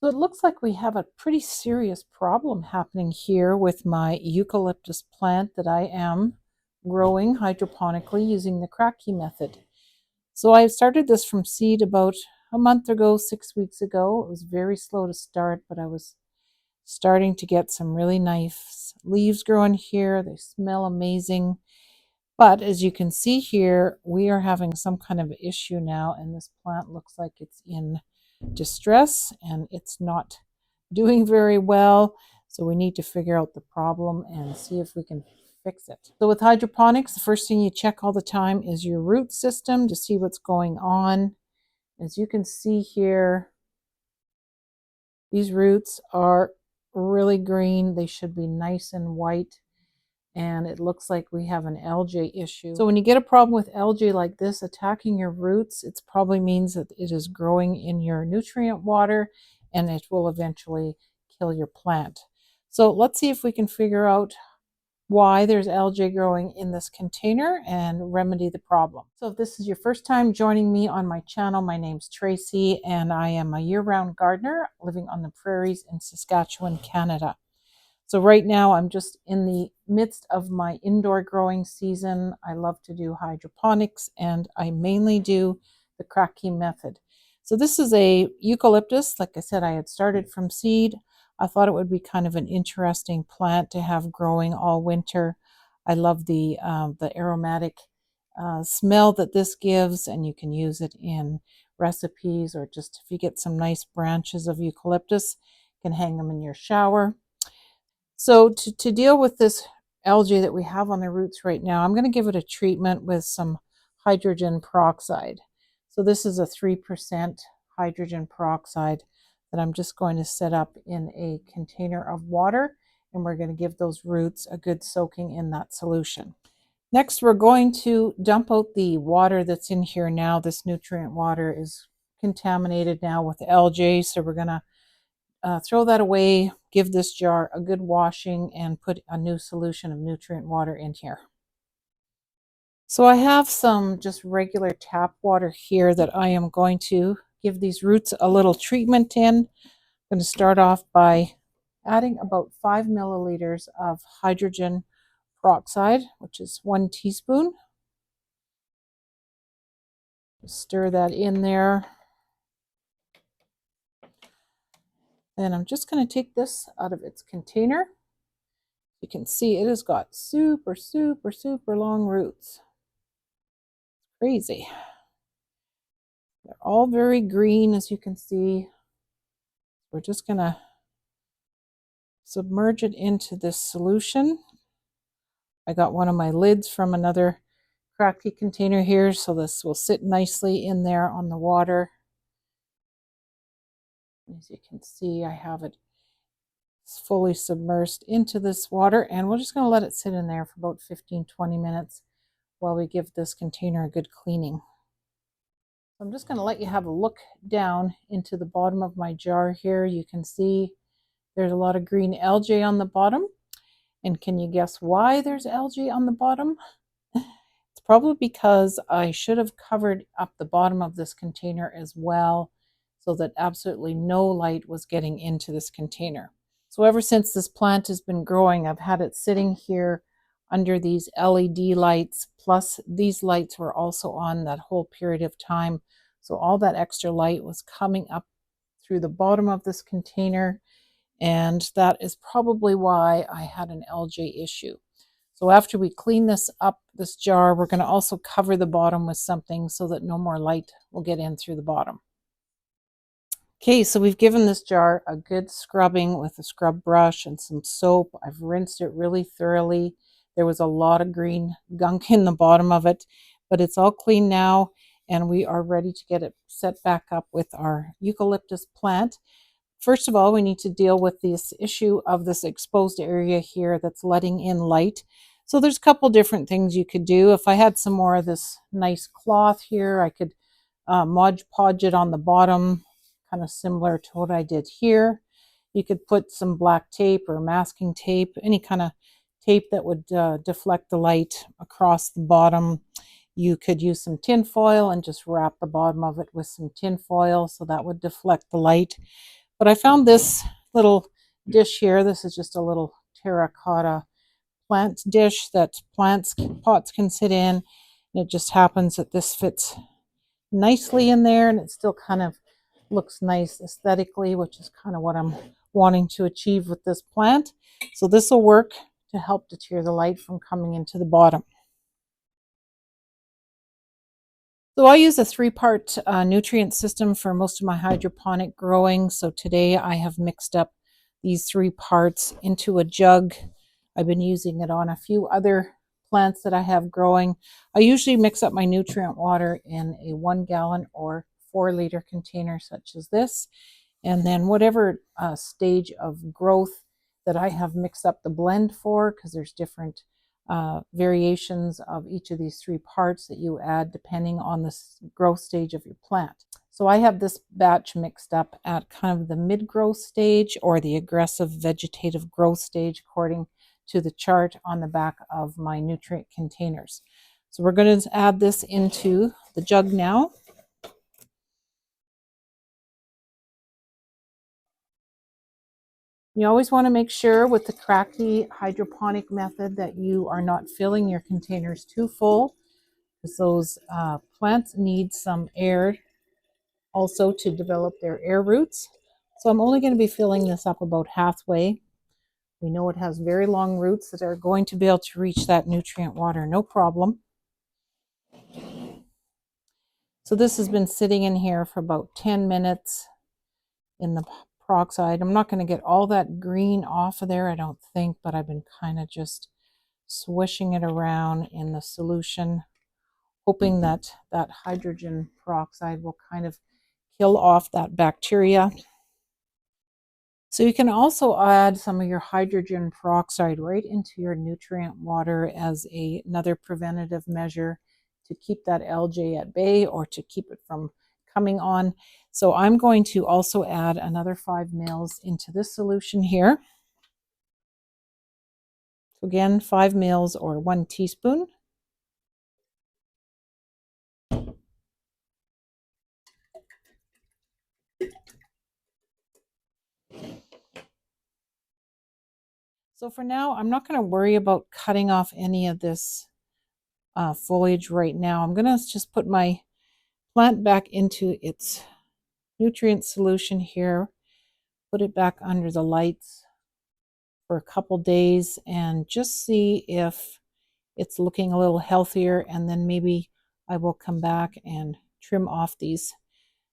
So it looks like we have a pretty serious problem happening here with my eucalyptus plant that I am growing hydroponically using the Kratky method. So I started this from seed about a month ago, 6 weeks ago. It was very slow to start, but I was starting to get some really nice leaves growing here. They smell amazing. But as you can see here, we are having some kind of issue now, and this plant looks like it's in distress and it's not doing very well. So we need to figure out the problem and see if we can fix it. So with hydroponics, the first thing you check all the time is your root system to see what's going on. As you can see here, these roots are really green. They should be nice and white. And it looks like we have an algae issue. So when you get a problem with algae like this attacking your roots, it probably means that it is growing in your nutrient water and it will eventually kill your plant. So let's see if we can figure out why there's algae growing in this container and remedy the problem. So if this is your first time joining me on my channel, my name's Tracy and I am a year-round gardener living on the prairies in Saskatchewan, Canada. So right now I'm just in the midst of my indoor growing season. I love to do hydroponics and I mainly do the Kratky method. So this is a eucalyptus. Like I said, I had started from seed. I thought it would be kind of an interesting plant to have growing all winter. I love the aromatic smell that this gives, and you can use it in recipes or just if you get some nice branches of eucalyptus, you can hang them in your shower. So to deal with this algae that we have on the roots right now, I'm going to give it a treatment with some hydrogen peroxide. So this is a 3% hydrogen peroxide that I'm just going to set up in a container of water, and we're going to give those roots a good soaking in that solution. Next, we're going to dump out the water that's in here now. This nutrient water is contaminated now with algae, so we're going to throw that away, give this jar a good washing, and put a new solution of nutrient water in here. So I have some just regular tap water here that I am going to give these roots a little treatment in. I'm going to start off by adding about 5 milliliters of hydrogen peroxide, which is 1 teaspoon. Stir that in there. Then I'm just going to take this out of its container. You can see it has got super long roots. Crazy. They're all very green, as you can see. We're just going to submerge it into this solution. I got one of my lids from another Kratky container here, so this will sit nicely in there on the water. As you can see, I have it fully submerged into this water, and we're just going to let it sit in there for about 15-20 minutes while we give this container a good cleaning. I'm just going to let you have a look down into the bottom of my jar here. You can see there's a lot of green algae on the bottom. And can you guess why there's algae on the bottom? It's probably because I should have covered up the bottom of this container as well, so that absolutely no light was getting into this container. So ever since this plant has been growing, I've had it sitting here under these LED lights, plus these lights were also on that whole period of time. So all that extra light was coming up through the bottom of this container, and that is probably why I had an algae issue. So after we clean this up, this jar, we're going to also cover the bottom with something so that no more light will get in through the bottom. Okay, so we've given this jar a good scrubbing with a scrub brush and some soap. I've rinsed it really thoroughly. There was a lot of green gunk in the bottom of it, but it's all clean now, and we are ready to get it set back up with our eucalyptus plant. First of all, we need to deal with this issue of this exposed area here that's letting in light. So there's a couple different things you could do. If I had some more of this nice cloth here, I could Mod Podge it on the bottom, kind of similar to what I did here. You could put some black tape or masking tape, any kind of tape that would deflect the light across the bottom. You could use some tin foil and just wrap the bottom of it with some tin foil, so that would deflect the light. But I found this little dish here. This is just a little terracotta plant dish that pots can sit in. And it just happens that this fits nicely in there, and it still kind of looks nice aesthetically, which is kind of what I'm wanting to achieve with this plant. So this will work to help deter the light from coming into the bottom. So I use a three-part nutrient system for most of my hydroponic growing. So today I have mixed up these 3 parts into a jug. I've been using it on a few other plants that I have growing. I usually mix up my nutrient water in a 1 gallon or 4-liter container such as this. And then whatever stage of growth that I have mixed up the blend for, because there's different variations of each of these 3 parts that you add depending on the growth stage of your plant. So I have this batch mixed up at kind of the mid-growth stage or the aggressive vegetative growth stage according to the chart on the back of my nutrient containers. So we're going to add this into the jug now. You always want to make sure with the cracky hydroponic method that you are not filling your containers too full, because those plants need some air also to develop their air roots. So I'm only going to be filling this up about halfway. We know it has very long roots that are going to be able to reach that nutrient water, no problem. So this has been sitting in here for about 10 minutes in the peroxide. I'm not going to get all that green off of there, I don't think, but I've been kind of just swishing it around in the solution, hoping that that hydrogen peroxide will kind of kill off that bacteria. So you can also add some of your hydrogen peroxide right into your nutrient water as another preventative measure to keep that algae at bay or to keep it from coming on. So I'm going to also add another 5 mils into this solution here. So again, 5 mils or 1 teaspoon. So for now, I'm not going to worry about cutting off any of this foliage right now. I'm going to just put my plant back into its nutrient solution here, put it back under the lights for a couple days and just see if it's looking a little healthier, and then maybe I will come back and trim off these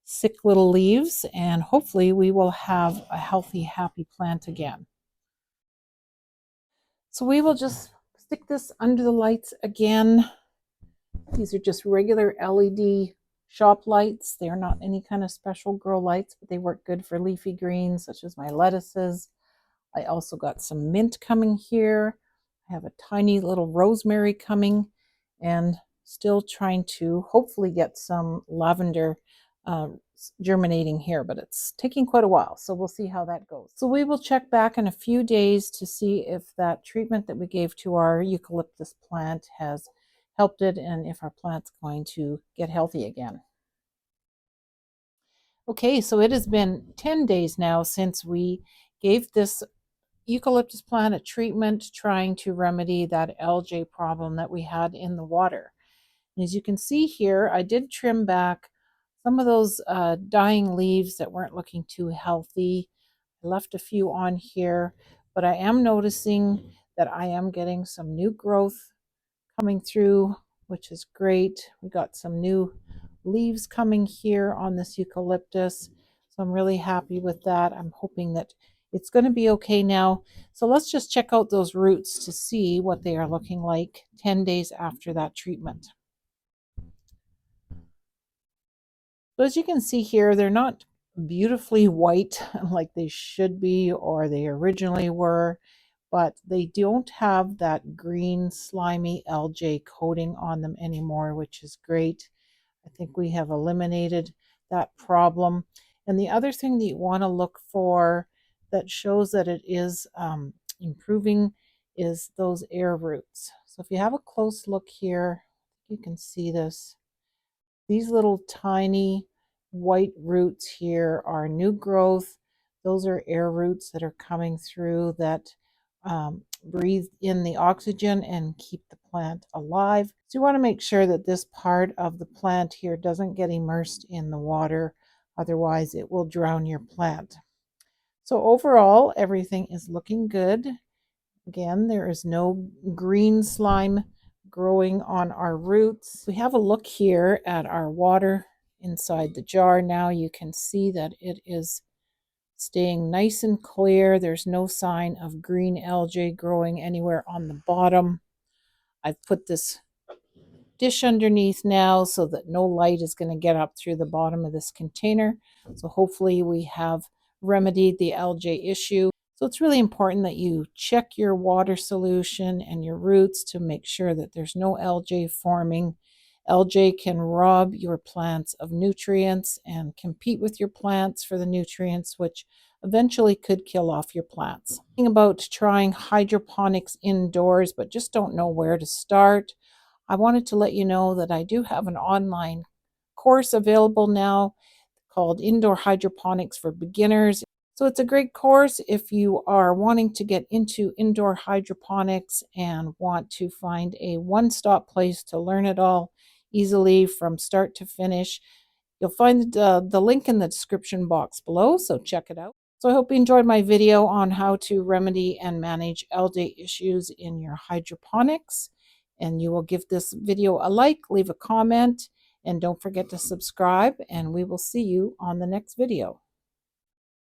sick little leaves, and hopefully we will have a healthy, happy plant again. So we will just stick this under the lights again. These are just regular LED shop lights. They're not any kind of special grow lights, but they work good for leafy greens such as my lettuces. I also got some mint coming here. I have a tiny little rosemary coming, and still trying to hopefully get some lavender germinating here, but it's taking quite a while, so we'll see how that goes. So we will check back in a few days to see if that treatment that we gave to our eucalyptus plant has helped it and if our plant's going to get healthy again. Okay, so it has been 10 days now since we gave this eucalyptus plant a treatment trying to remedy that algae problem that we had in the water. And as you can see here, I did trim back some of those dying leaves that weren't looking too healthy. I left a few on here, but I am noticing that I am getting some new growth coming through, which is great. We got some new leaves coming here on this eucalyptus, so I'm really happy with that. I'm hoping that it's going to be okay now. So let's just check out those roots to see what they are looking like 10 days after that treatment. So as you can see here, they're not beautifully white like they should be or they originally were, but they don't have that green slimy algae coating on them anymore, which is great. I think we have eliminated that problem. And the other thing that you want to look for that shows that it is improving is those air roots. So if you have a close look here, you can see this. These little tiny white roots here are new growth Those are air roots that are coming through that breathe in the oxygen and keep the plant alive. So you want to make sure that this part of the plant here doesn't get immersed in the water, otherwise it will drown your plant. So overall, everything is looking good. Again, there is no green slime growing on our roots. We have a look here at our water inside the jar. Now you can see that it is staying nice and clear. There's no sign of green algae growing anywhere on the bottom. I've put this dish underneath now so that no light is going to get up through the bottom of this container. So hopefully we have remedied the algae issue. So it's really important that you check your water solution and your roots to make sure that there's no algae forming. Algae can rob your plants of nutrients and compete with your plants for the nutrients, which eventually could kill off your plants. Thinking about trying hydroponics indoors, but just don't know where to start. I wanted to let you know that I do have an online course available now called Indoor Hydroponics for Beginners. So it's a great course if you are wanting to get into indoor hydroponics and want to find a one-stop place to learn it all easily from start to finish. You'll find the link in the description box below, so check it out. So I hope you enjoyed my video on how to remedy and manage algae issues in your hydroponics. And you will give this video a like, leave a comment, and don't forget to subscribe, and we will see you on the next video.